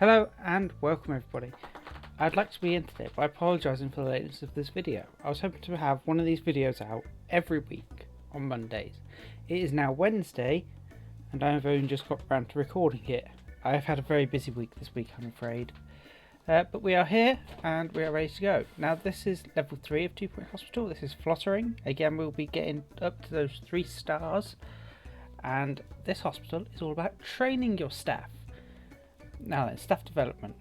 Hello and welcome everybody. I'd like to begin today by apologising for the lateness of this video. I was hoping to have one of these videos out every week on Mondays. It is now Wednesday and I have only just got around to recording it. I have had a very busy week this week, I'm afraid. But we are here and we are ready to go. Now this is level 3 of 2 Point Hospital. This is Flottering. Again, we'll be getting up to those 3 stars. And this hospital is all about training your staff. Now then, staff development.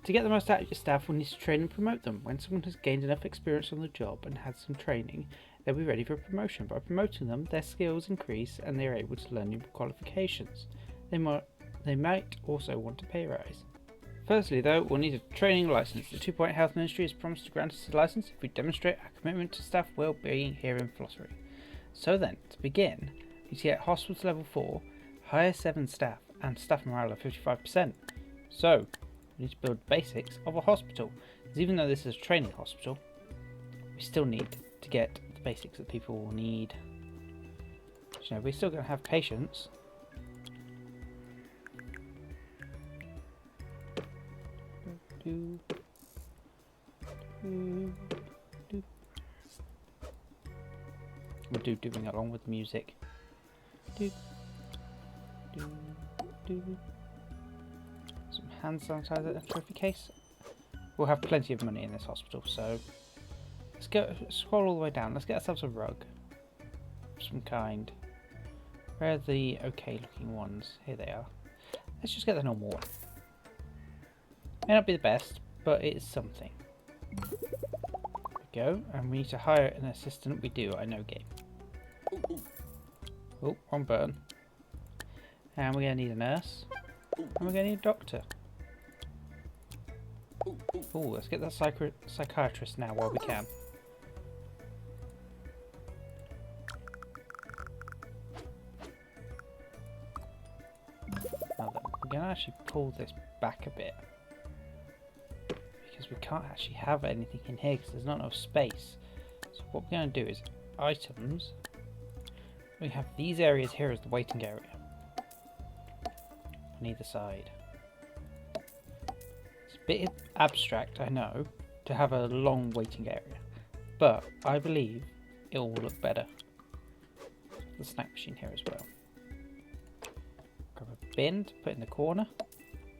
To get the most out of your staff, we need to train and promote them. When someone has gained enough experience on the job and had some training, they'll be ready for promotion. By promoting them, their skills increase and they are able to learn new qualifications. They might also want a pay rise. Firstly though, we'll need a training license. The 2 Point Health Ministry has promised to grant us a license if we demonstrate our commitment to staff well-being here in Flottering. So then, to begin, we need to get hospital to level 4, hire 7 staff, and staff morale of 55%. So, we need to build basics of a hospital. Because even though this is a training hospital, we still need to get the basics that people will need. So, we're still going to have patients. We'll do doing along with music. Some hand sanitizer and a trophy case. We'll have plenty of money in this hospital, so let's go scroll all the way down. Let's get ourselves a rug of some kind. Where are the okay looking ones? Here they are. Let's just get the normal one. May not be the best, but it is something. There we go, and we need to hire an assistant. We do, I know game. Oh, wrong button. And we're going to need a nurse. And we're going to need a doctor. Oh, let's get that psychiatrist now while we can. Now then, we're going to actually pull this back a bit. Because we can't actually have anything in here because there's not enough space. So what we're going to do is items. We have these areas here as the waiting area. On either side. It's a bit abstract, I know, to have a long waiting area, but I believe it will look better. The snack machine here as well. Grab a bin to put in the corner.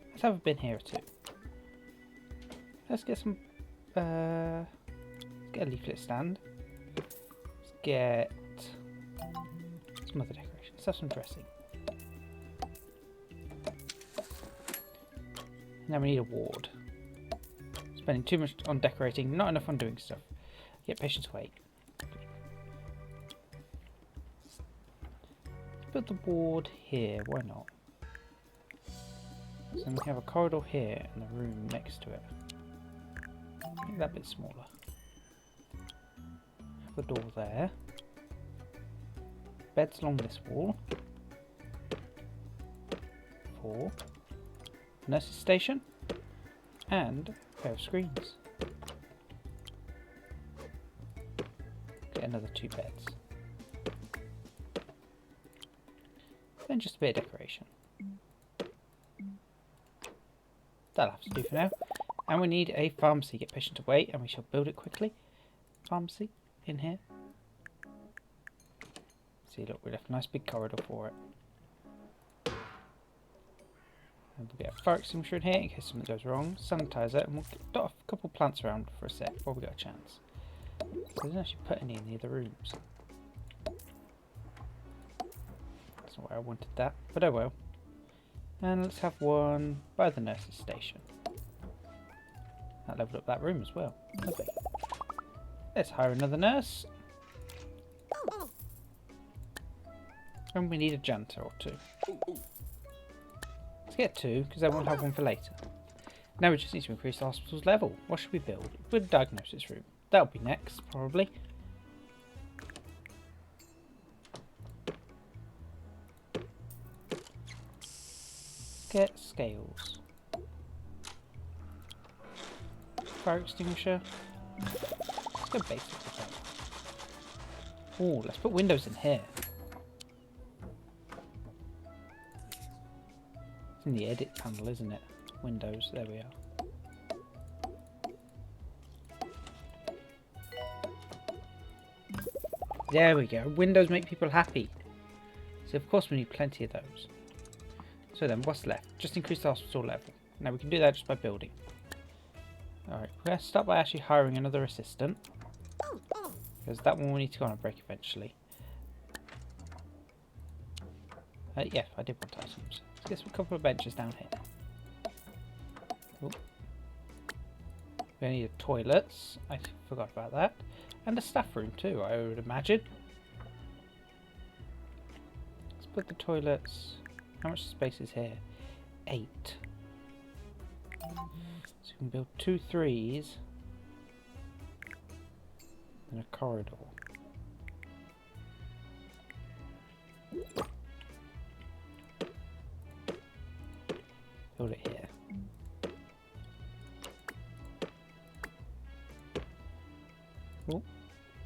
Let's have a bin here too. Let's get some. Let's get a leaflet stand. Let's get some other decorations. Let's have some dressing. Now we need a ward. Spending too much on decorating, not enough on doing stuff. Get patients wait. Let's put the ward here, why not? So then we have a corridor here and the room next to it. Make that a bit smaller. Have a door there. Beds along this wall. 4. Nurse's station and a pair of screens. Get another 2 beds. Then just a bit of decoration. That'll have to do for now. And we need a pharmacy. Get patient to wait and we shall build it quickly. Pharmacy in here. See, look, we left a nice big corridor for it. And we'll get a fire extinguisher in here in case something goes wrong. Sanitizer, and we'll dot off a couple plants around for a sec before we got a chance. So I didn't actually put any in the other rooms. That's not where I wanted that, but oh well. And let's have one by the nurse's station. That leveled up that room as well. Lovely. Let's hire another nurse. And we need a janitor or 2. Let's get 2, because then we'll have one for later. Now we just need to increase the hospital's level. What should we build? With a diagnosis room. That'll be next, probably. Get scales. Fire extinguisher. Let's go basic with that. Oh, let's put windows in here. It's in the edit panel, isn't it? windows. There we are. There we go. Windows make people happy. So of course we need plenty of those. So then what's left? Just increase the hospital level. Now we can do that just by building. Alright, we're going to start by actually hiring another assistant. Because that one will need to go on a break eventually. Yeah, I did want items. Let's get a couple of benches down here. Ooh. We need toilets. I forgot about that. And a staff room too, I would imagine. Let's put the toilets. How much space is here? 8. So we can build 2 3s and a corridor. Build it here. Oh,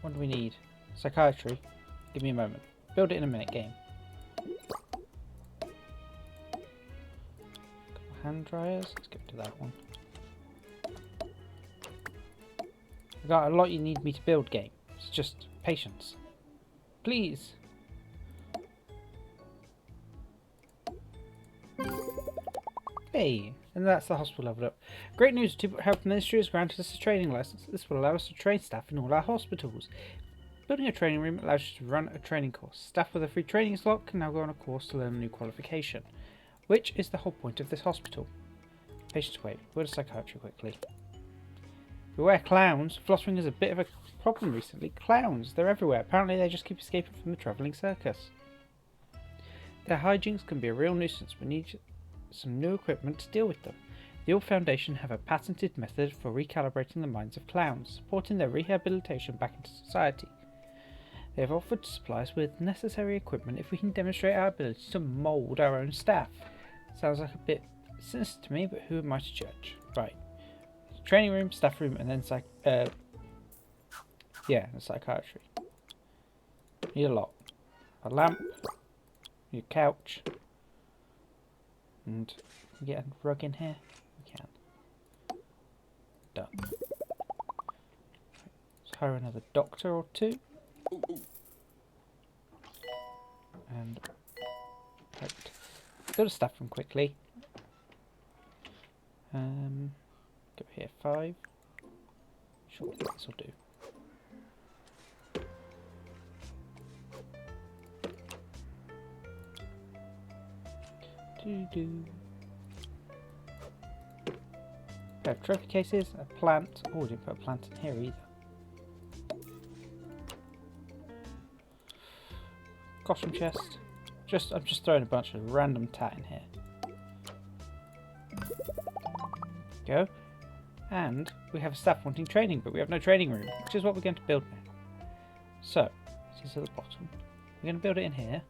what do we need? Psychiatry. Give me a moment. Build it in a minute, game. Hand dryers. Let's get to that one. I've got a lot you need me to build, game. It's just patience. Please. Hey, and that's the hospital leveled up. Great news, the Health Ministry has granted us a training license. This will allow us to train staff in all our hospitals. Building a training room allows you to run a training course. Staff with a free training slot can now go on a course to learn a new qualification, which is the whole point of this hospital. Patients wait. Build a psychiatry quickly. Beware clowns. Flottering is a bit of a problem recently. Clowns, they're everywhere. Apparently they just keep escaping from the travelling circus. Their hijinks can be a real nuisance. We need some new equipment to deal with them. The Orb Foundation have a patented method for recalibrating the minds of clowns, supporting their rehabilitation back into society. They have offered to supply us with necessary equipment if we can demonstrate our ability to mould our own staff. Sounds like a bit sinister to me, but who am I to judge? Right. Training room, staff room, and then psychiatry. Need a lot. A lamp, need a couch, and we get a rug in here. We can. Done. Let's hire another doctor or two. And right. Build a staff room quickly. Go here 5. Sure, this will do. Have trophy cases, a plant. Oh, didn't put a plant in here either. Costume chest. I'm just throwing a bunch of random tat in here. Go. And we have a staff wanting training, but we have no training room, which is what we're going to build now. So, this is at the bottom. We're going to build it in here.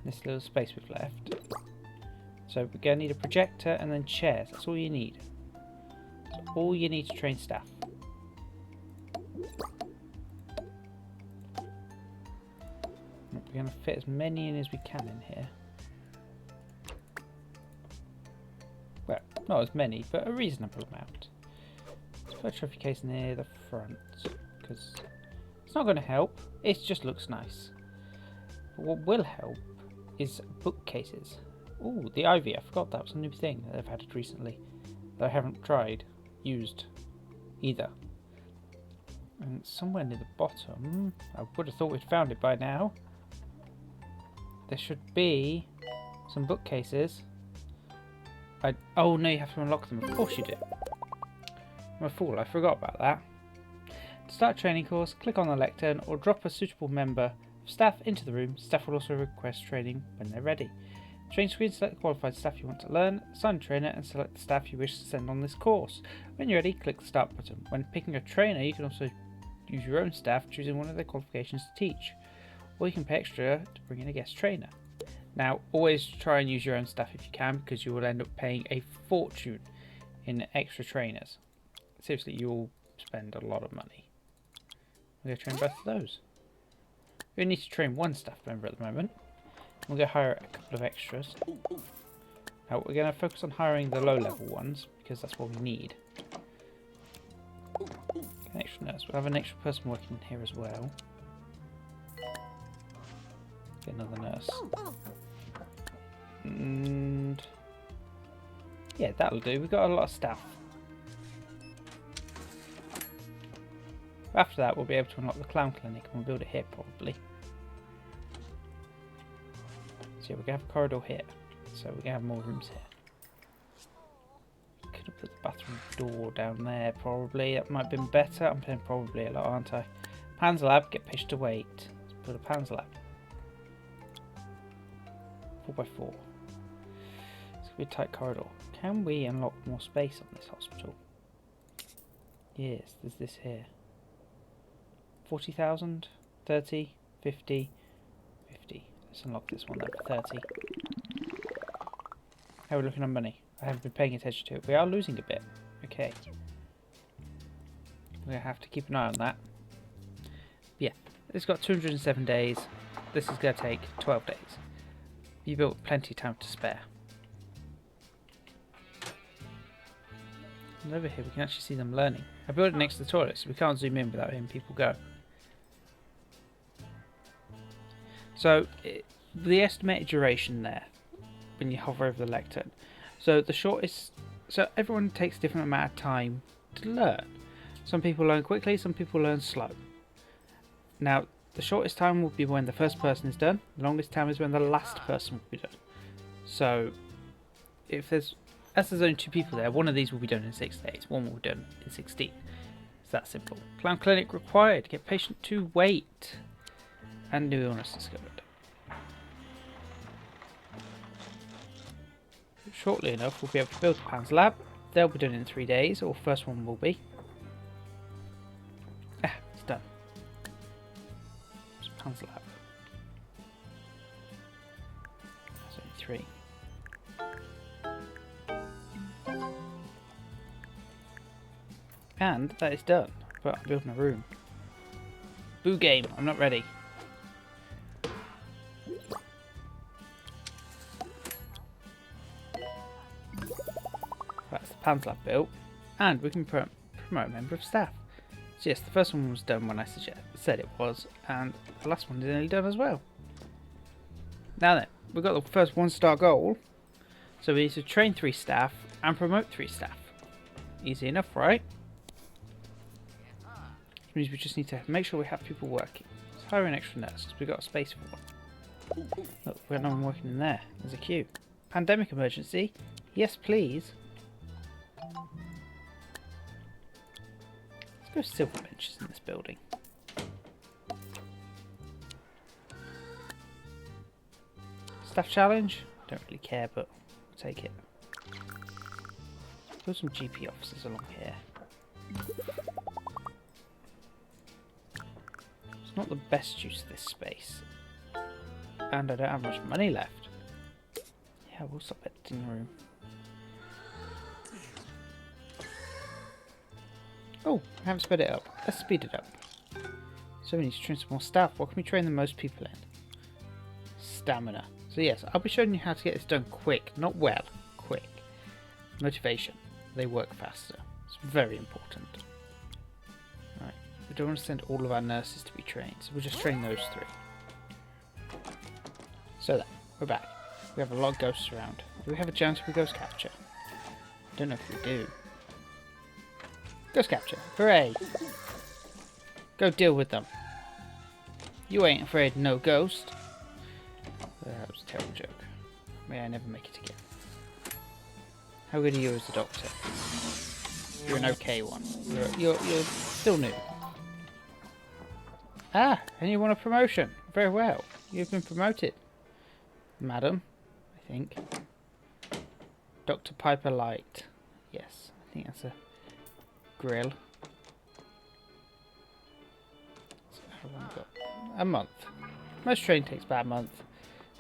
This little space we've left. So we're going to need a projector and then chairs. That's all you need. That's all you need to train staff. We're going to fit as many in as we can in here. Well, not as many, but a reasonable amount. Let's put a trophy case near the front, because it's not going to help. It just looks nice. But what will help is bookcases. Ooh, the ivy. I forgot that was a new thing that they've added recently that I haven't used either. And somewhere near the bottom, I would have thought we'd found it by now. There should be some bookcases. Oh no, you have to unlock them. Of course you do. I'm a fool, I forgot about that. To start a training course, click on the lectern or drop a suitable member of staff into the room. Staff will also request training when they're ready. Training screen, select the qualified staff you want to learn, assign a trainer and select the staff you wish to send on this course. When you're ready, click the start button. When picking a trainer, you can also use your own staff, choosing one of their qualifications to teach. Or you can pay extra to bring in a guest trainer. Now, always try and use your own staff if you can, because you will end up paying a fortune in extra trainers. Seriously, you'll spend a lot of money. We're going to train both of those. We need to train one staff member at the moment. We're going to hire a couple of extras. Now we're going to focus on hiring the low level ones because that's what we need. An extra nurse. We'll have an extra person working in here as well. Get another nurse. And yeah, that'll do. We've got a lot of staff. After that, we'll be able to unlock the clown clinic and we'll build it here probably. So yeah, we're gonna have a corridor here. So we're gonna have more rooms here. Could have put the bathroom door down there probably. That might have been better. I'm playing probably a lot, aren't I? Panzer lab, get patient to wait. Let's build a Panzer lab. 4x4. It's gonna be a tight corridor. Can we unlock more space on this hospital? Yes, there's this here. 40,000, 30, 50, 50. Let's unlock this one then for 30. How are we looking on money? I haven't been paying attention to it. We are losing a bit. Okay. We're going to have to keep an eye on that. Yeah, it's got 207 days. This is going to take 12 days. You built plenty of time to spare. And over here we can actually see them learning. I built it next to the toilet so we can't zoom in without hearing people go. So, the estimated duration there, when you hover over the lectern. So the shortest, so everyone takes a different amount of time to learn. Some people learn quickly, some people learn slow. Now, the shortest time will be when the first person is done. The longest time is when the last person will be done. So, if there's only 2 people there, one of these will be done in 6 days, one will be done in 16. It's that simple. Clown clinic required. Get patient to wait. And new illness discovered. Shortly enough, we'll be able to build the Panzer lab. They'll be done in 3 days, or first one will be. Ah, it's done. It's Panzer lab. That's only 3. And that is done. But I'm building a room. Boo game, I'm not ready. That's the Panzer lab built, and we can promote a member of staff. So yes, the first one was done when I said it was, and the last one is nearly done as well. Now then, we've got the first 1-star goal, so we need to train 3 staff and promote 3 staff. Easy enough, right? Which means we just need to make sure we have people working. Let's hire an extra nurse, because we've got a space for one. Look, we've got no one working in there. There's a queue. Pandemic emergency? Yes, please. Let's go silver benches in this building. Staff challenge? Don't really care, but we'll take it. Put some GP officers along here. It's not the best use of this space. And I don't have much money left. Yeah, we'll stop editing the room. Oh, I haven't sped it up. Let's speed it up. So we need to train some more staff. What can we train the most people in? Stamina. So yes, I'll be showing you how to get this done quick. Not well, quick. Motivation. They work faster. It's very important. Right. We don't want to send all of our nurses to be trained, so we'll just train those 3. So then, we're back. We have a lot of ghosts around. Do we have a chance for ghost capture? Don't know if we do. Ghost capture. Hooray! Go deal with them. You ain't afraid of no ghost. That was a terrible joke. May I never make it again. How good are you as a doctor? You're an okay one. You're still new. Ah, and you want a promotion. Very well. You've been promoted. Madam, I think. Dr. Piper Light. Yes, I think that's a grill. So how long have we got? A month. Most training takes about a month.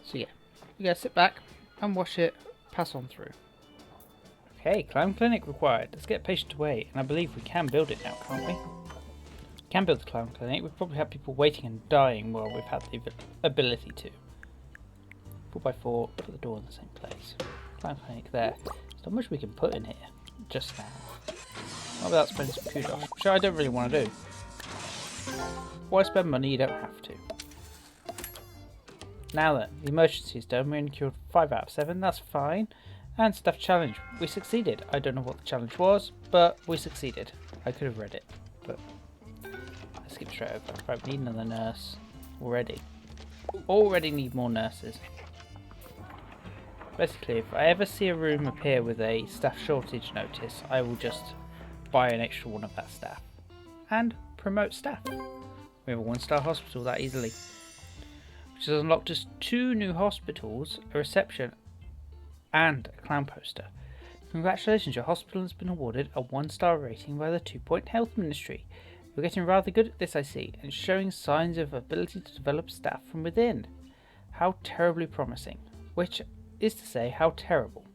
So yeah, you gotta sit back and watch it pass on through. Okay, clown clinic required. Let's get patient to wait, and I believe we can build it now, can't we? Can build the clown clinic. We've probably had people waiting and dying while we've had the ability to. 4x4, put the door in the same place. Clown clinic there. There's not much we can put in here just now. Not without spending some kudos, which I don't really want to do. Why spend money you don't have to? Now then, the emergency is done. We only killed 5 out of 7, that's fine. And staff challenge, we succeeded. I don't know what the challenge was, but we succeeded. I could have read it, but let's skip straight over. Right, we need another nurse already. Already need more nurses. Basically, if I ever see a room appear with a staff shortage notice, I will just buy an extra one of that staff and promote staff. We have a 1-star hospital that easily, which has unlocked us 2 new hospitals, a reception and a clown poster. Congratulations, your hospital has been awarded a 1-star rating by the 2-Point Health Ministry. You're getting rather good at this, I see, and showing signs of ability to develop staff from within. How terribly promising. Which is to say, how terrible.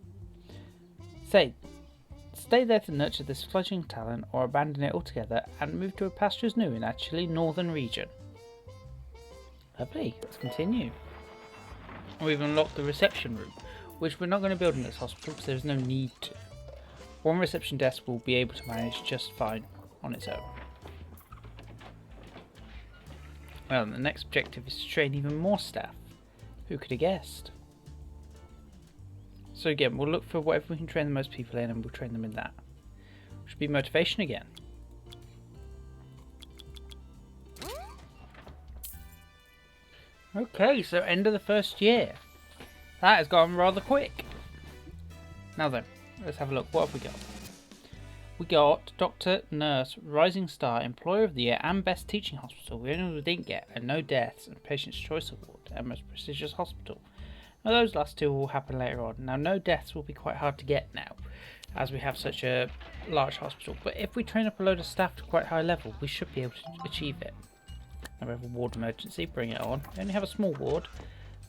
Stay there to nurture this fledgling talent, or abandon it altogether and move to a pastures new in actually northern region. Lovely, let's continue. We've unlocked the reception room, which we're not going to build in this hospital because there's no need to. 1 reception desk will be able to manage just fine on its own. Well, the next objective is to train even more staff. Who could have guessed? So again, we'll look for whatever we can train the most people in and we'll train them in that. Should be motivation again. Okay, so end of the first year. That has gone rather quick. Now then, let's have a look. What have we got? We got Doctor, Nurse, Rising Star, Employer of the Year and Best Teaching Hospital. The only one we didn't get are No Deaths and Patient's Choice Award and Most Prestigious Hospital. Now those last 2 will happen later on. Now No Deaths will be quite hard to get now, as we have such a large hospital. But if we train up a load of staff to quite high level, we should be able to achieve it. Now we have a ward emergency, bring it on. We only have a small ward,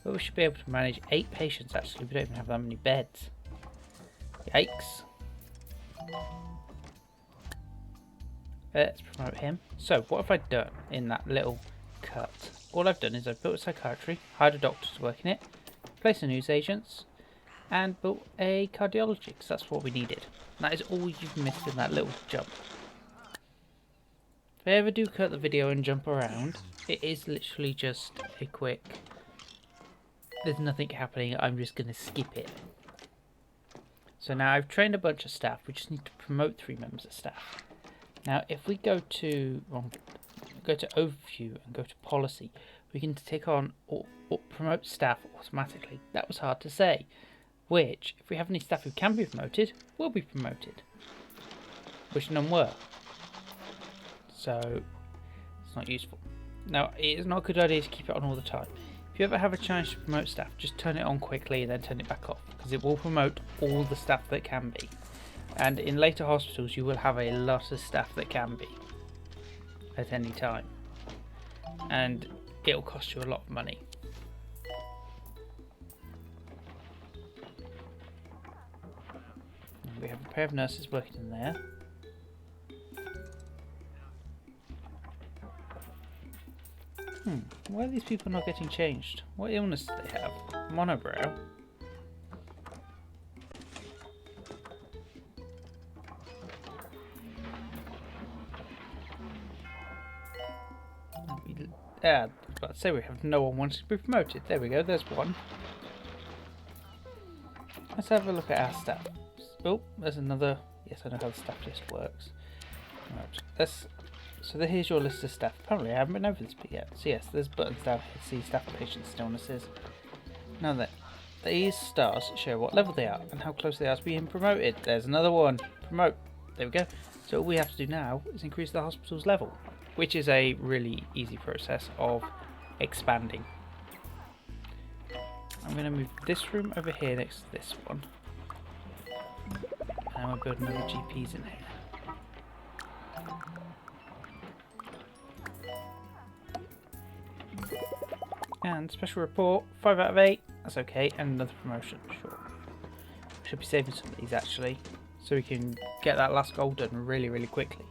but we should be able to manage 8 patients actually. We don't even have that many beds. Yikes. Let's promote him. So what have I done in that little cut? All I've done is I've built a psychiatry, hired a doctor to work in it, placed a newsagents, and built a cardiology, because that's what we needed. And that is all you've missed in that little jump. If I ever do cut the video and jump around, it is literally just a quick, there's nothing happening, I'm just going to skip it. So now I've trained a bunch of staff, we just need to promote 3 members of staff. Now if we go to overview and go to policy, we can take on or promote staff automatically. That was hard to say. Which, if we have any staff who can be promoted, will be promoted. Which none were. So it's not useful. Now it is not a good idea to keep it on all the time. If you ever have a chance to promote staff, just turn it on quickly and then turn it back off, because it will promote all the staff that can be. And in later hospitals you will have a lot of staff that can be at any time, and it'll cost you a lot of money. And we have a pair of nurses working in there. Why are these people not getting changed? What illness do they have? Monobrow? Yeah, I was about to say we have no one wants to be promoted. There we go, there's one. Let's have a look at our staff. Oh, there's another. Yes, I know how the staff list works. Right, so here's your list of staff. Apparently I haven't been over this bit yet. So yes, there's buttons down here to see staff, patients, illnesses. Now then, these stars show what level they are and how close they are to being promoted. There's another one. Promote. There we go. So all we have to do now is increase the hospital's level, which is a really easy process of expanding. I'm going to move this room over here next to this one. And I'm going to build another GPs in here. And special report, 5 out of 8, that's okay, and another promotion, sure. Should be saving some of these actually, so we can get that last goal done really, really quickly.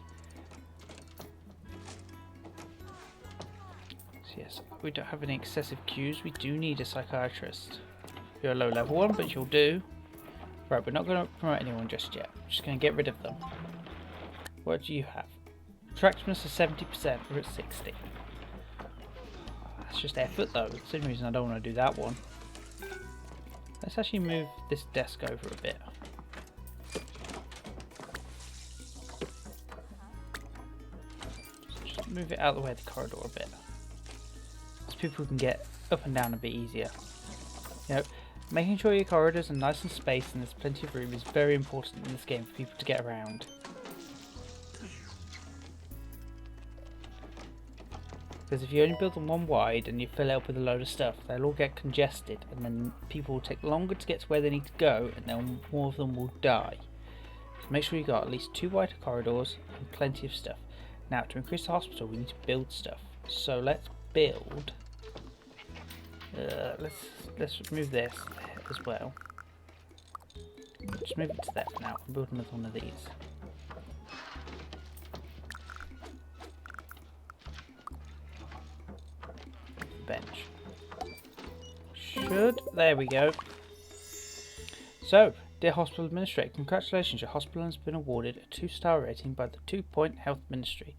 So yes, we don't have any excessive queues, we do need a psychiatrist. You're a low level one, but you'll do. Right, we're not going to promote anyone just yet. We're just going to get rid of them. What do you have? Attractiveness is 70%, we're at 60. That's just effort though, that's the only reason I don't want to do that one. Let's actually move this desk over a bit. Just move it out of the way of the corridor a bit. So people can get up and down a bit easier. You know, making sure your corridors are nice and spaced and there's plenty of room is very important in this game for people to get around. Because if you only build them one wide and you fill it up with a load of stuff, they'll all get congested and then people will take longer to get to where they need to go and then more of them will die. So make sure you've got at least 2 wider corridors and plenty of stuff. Now to increase the hospital we need to build stuff. So let's build... let's move this as well. Just move it to there for now and build another one of these. Bench. There we go. So, dear Hospital Administrator, congratulations, your hospital has been awarded a 2-star rating by the 2-Point Health Ministry.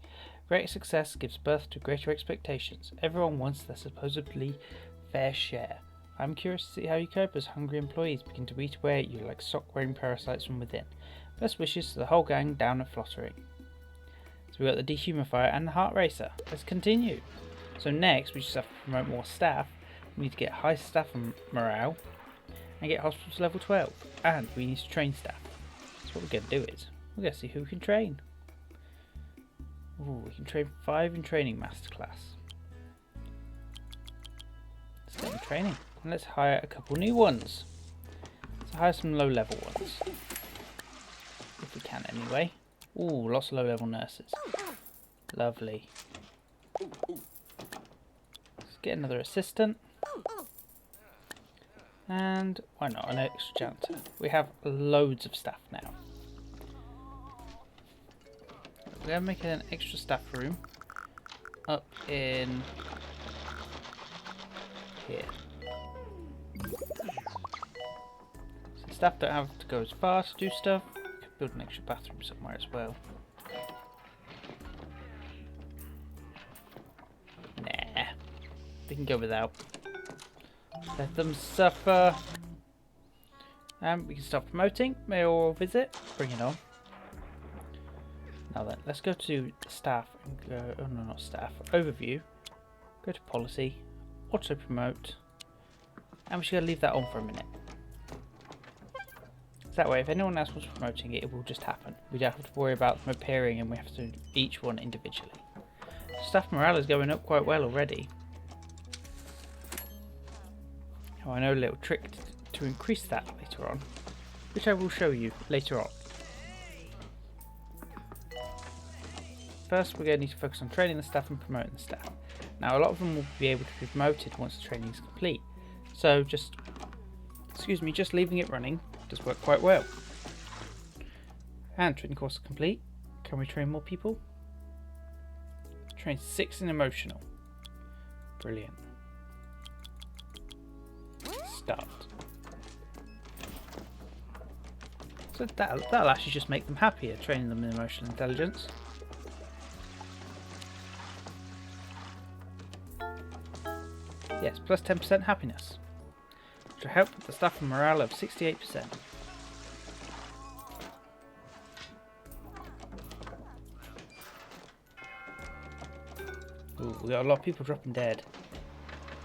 Greater success gives birth to greater expectations. Everyone wants their supposedly fair share. I'm curious to see how you cope as hungry employees begin to eat away at you like sock-wearing parasites from within. Best wishes to the whole gang down at Flottering. So we got the dehumidifier and the heart racer. Let's continue. So next we just have to promote more staff. We need to get high staff morale and get hospital to level 12. And we need to train staff. So what we're going to do is, we're going to see who we can train. Ooh, we can train 5 in training masterclass. Let's get them training. And let's hire a couple new ones. Let's hire some low level ones. If we can anyway. Ooh, lots of low level nurses. Lovely. Get another assistant, and why not an extra janitor? We have loads of staff now. We're going to make an extra staff room up in here. So staff don't have to go as far to do stuff. We could build an extra bathroom somewhere as well. They can go without. Let them suffer. And we can start promoting. Mayoral visit. Bring it on. Now then, let's go to staff and go. Oh no, not staff. Overview. Go to policy. Auto promote. And we're just going to leave that on for a minute. So that way, if anyone else was promoting it, it will just happen. We don't have to worry about them appearing and we have to do each one individually. Staff morale is going up quite well already. Oh, I know a little trick to increase that later on, which I will show you later on. First, we're going to need to focus on training the staff and promoting the staff. Now, a lot of them will be able to be promoted once the training is complete. So, just leaving it running does work quite well. And training course complete. Can we train more people? Train 6 in emotional. Brilliant. Start. So that'll actually just make them happier, training them in emotional intelligence. Yes, plus 10% happiness, which will help with the staff and morale of 68%. Ooh, we got a lot of people dropping dead.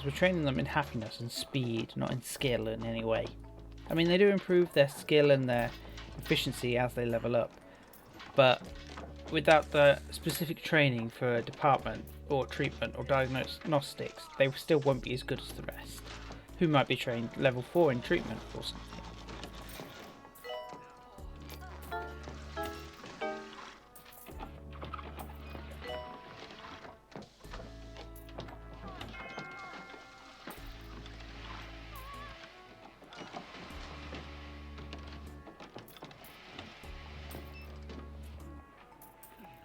We're training them in happiness and speed, not in skill in any way. I mean, they do improve their skill and their efficiency as they level up, but without the specific training for a department or treatment or diagnostics, they still won't be as good as the rest, who might be trained level 4 in treatment or something.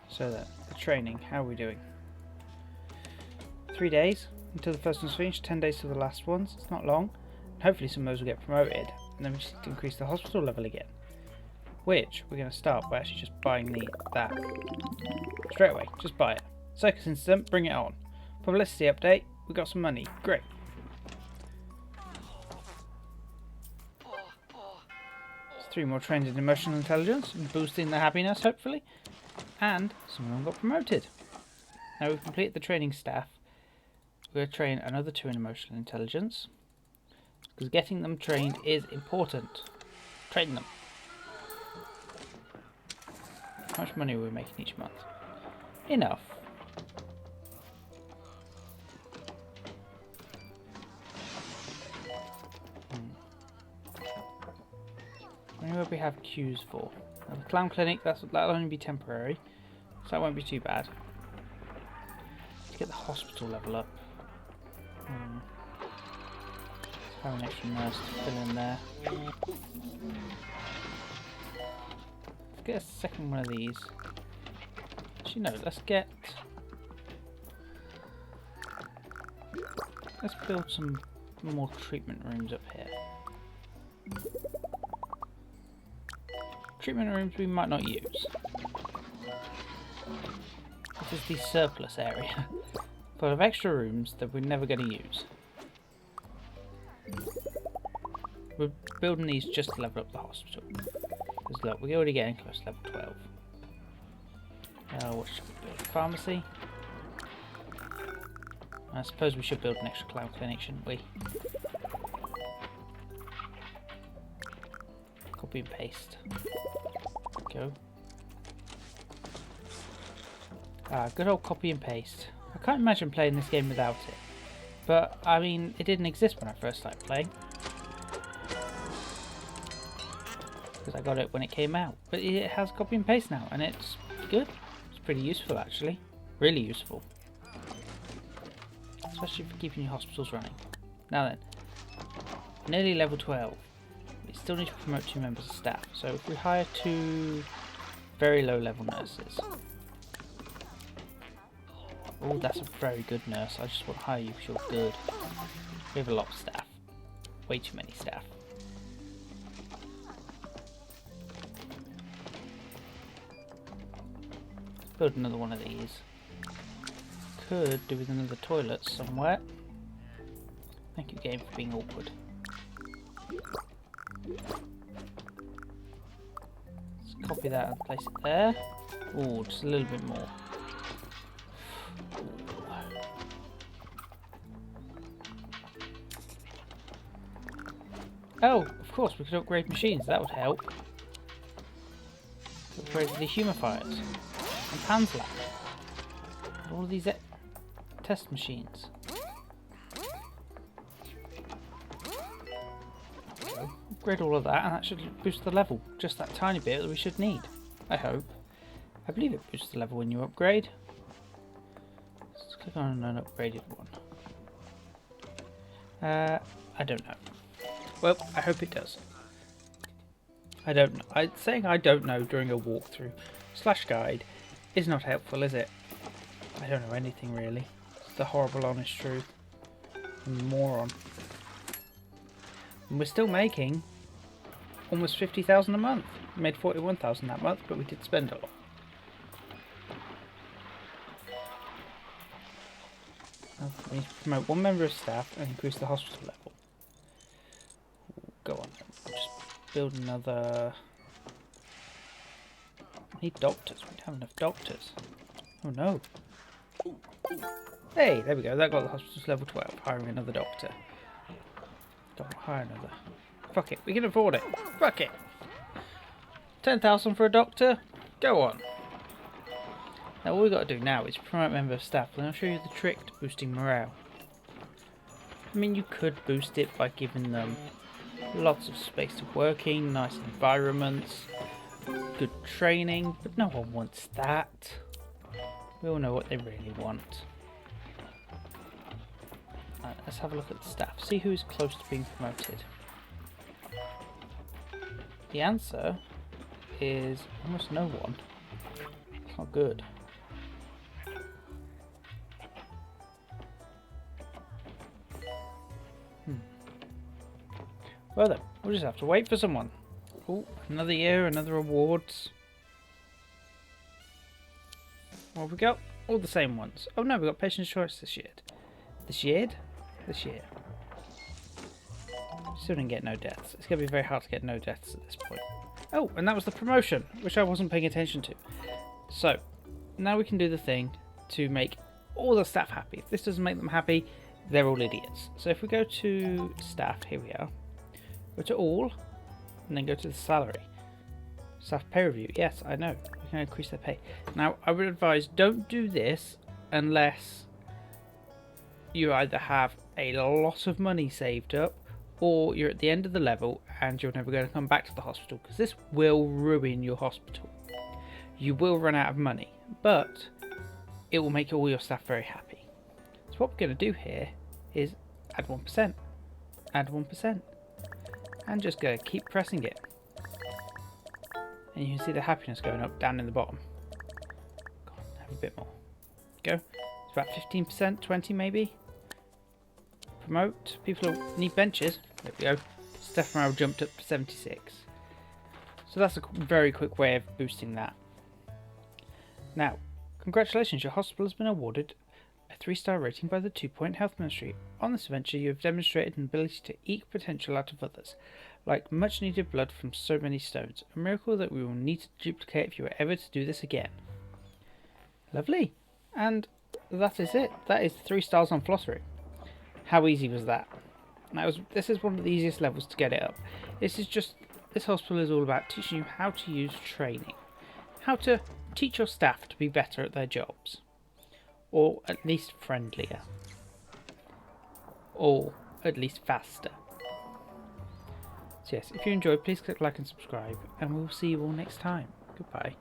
So the training, how are we doing? 3 days until the first one's finished, 10 days to the last ones. It's not long. Hopefully some of those will get promoted. And then we just need to increase the hospital level again. Which we're going to start by actually just buying that. Straight away, just buy it. Circus incident, bring it on. Publicity update, we got some money. Great. There's 3 more trained in emotional intelligence, boosting their happiness, hopefully. And some of them got promoted. Now we've completed the training staff. We're going to train another 2 in emotional intelligence. Because getting them trained is important. Train them. How much money are we making each month? Enough. Where do we have queues for? Now, the clown clinic, that'll only be temporary, so that won't be too bad. Let's get the hospital level up. Let's have an extra nurse to fill in there. Let's get a second one of these. Actually, no, let's build some more treatment rooms up here. Treatment rooms we might not use. This is the surplus area, full of extra rooms that we're never going to use. We're building these just to level up the hospital. Because look, we're already getting close to level 12. What should we build? Pharmacy? I suppose we should build an extra clown clinic, shouldn't we? Copy and paste. Go. Good old copy and paste. I can't imagine playing this game without it. But, I mean, it didn't exist when I first started playing. Because I got it when it came out. But it has copy and paste now, and it's good. It's pretty useful, actually. Really useful. Especially for keeping your hospitals running. Now then, nearly level 12. We still need to promote 2 members of staff. So if we hire 2 very low level nurses. Oh, that's a very good nurse. I just want to hire you because you're good. We have a lot of staff. Way too many staff. Let's build another one of these. Could do with another toilet somewhere. Thank you, game, for being awkward. Let's copy that and place it there. Oh, just a little bit more. Oh, of course, we could upgrade machines. That would help. Upgrade the dehumidifiers and Pan's lab. All of these test machines. So, upgrade all of that, and that should boost the level. Just that tiny bit that we should need. I hope. I believe it boosts the level when you upgrade. Let's click on an upgraded one. I don't know. Well, I hope it does. I don't know. Saying I don't know during a walkthrough / guide is not helpful, is it? I don't know anything really. It's the horrible honest truth. I'm a moron. And we're still making almost 50,000 a month. We made 41,000 that month, but we did spend a lot. We need to promote 1 member of staff and increase the hospital level. Go on, we'll just build another. I need doctors. We don't have enough doctors. Oh no. Hey, there we go. That got the hospital to level 12. Hiring another doctor. Don't hire another. Fuck it. We can afford it. Fuck it. 10,000 for a doctor. Go on. Now all we've got to do now is promote member of staff, and I'll show you the trick to boosting morale. I mean, you could boost it by giving them lots of space to working, nice environments, good training, but no one wants that. We all know what they really want. Right, let's have a look at the staff, see who's close to being promoted. The answer is almost no one. It's not good. Well then, we'll just have to wait for someone. Oh, another year, another awards. What have we got? All the same ones. Oh no, we got patient choice this year. This year? This year. Still didn't get no deaths. It's going to be very hard to get no deaths at this point. Oh, and that was the promotion, which I wasn't paying attention to. So, now we can do the thing to make all the staff happy. If this doesn't make them happy, they're all idiots. So if we go to staff, here we are. Go to all, and then go to the salary. Staff pay review. Yes, I know. We can increase their pay. Now, I would advise don't do this unless you either have a lot of money saved up or you're at the end of the level and you're never going to come back to the hospital, because this will ruin your hospital. You will run out of money, but it will make all your staff very happy. So what we're going to do here is add 1%, add 1%, and just go keep pressing it. And you can see the happiness going up down in the bottom. Go on, have a bit more. Go. It's about 15%, 20 maybe. Promote. People need benches. There we go. Staff morale jumped up to 76. So that's a very quick way of boosting that. Now, congratulations, your hospital has been awarded a 3-star rating by the 2 Point Health Ministry. On this venture, you have demonstrated an ability to eke potential out of others, like much needed blood from so many stones. A miracle that we will need to duplicate if you are ever to do this again. Lovely. And that is it. That is 3 stars on Flottering. How easy was that? This is one of the easiest levels to get it up. This hospital is all about teaching you how to use training. How to teach your staff to be better at their jobs. Or at least friendlier. Or at least faster. So yes, if you enjoyed, please click like and subscribe, and we'll see you all next time. Goodbye.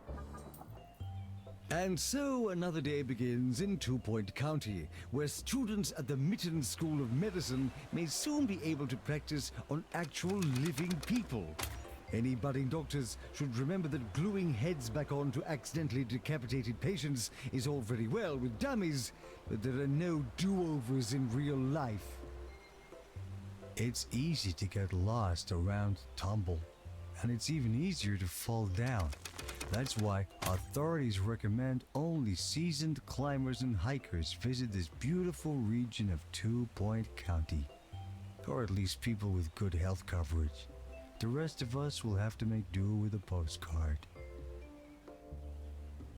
And so another day begins in 2 Point County, where students at the Mitten School of Medicine may soon be able to practice on actual living people. Any budding doctors should remember that gluing heads back on to accidentally decapitated patients is all very well with dummies, but there are no do-overs in real life. It's easy to get lost around Tumble, and it's even easier to fall down. That's why authorities recommend only seasoned climbers and hikers visit this beautiful region of 2 Point County. Or at least people with good health coverage. The rest of us will have to make do with a postcard.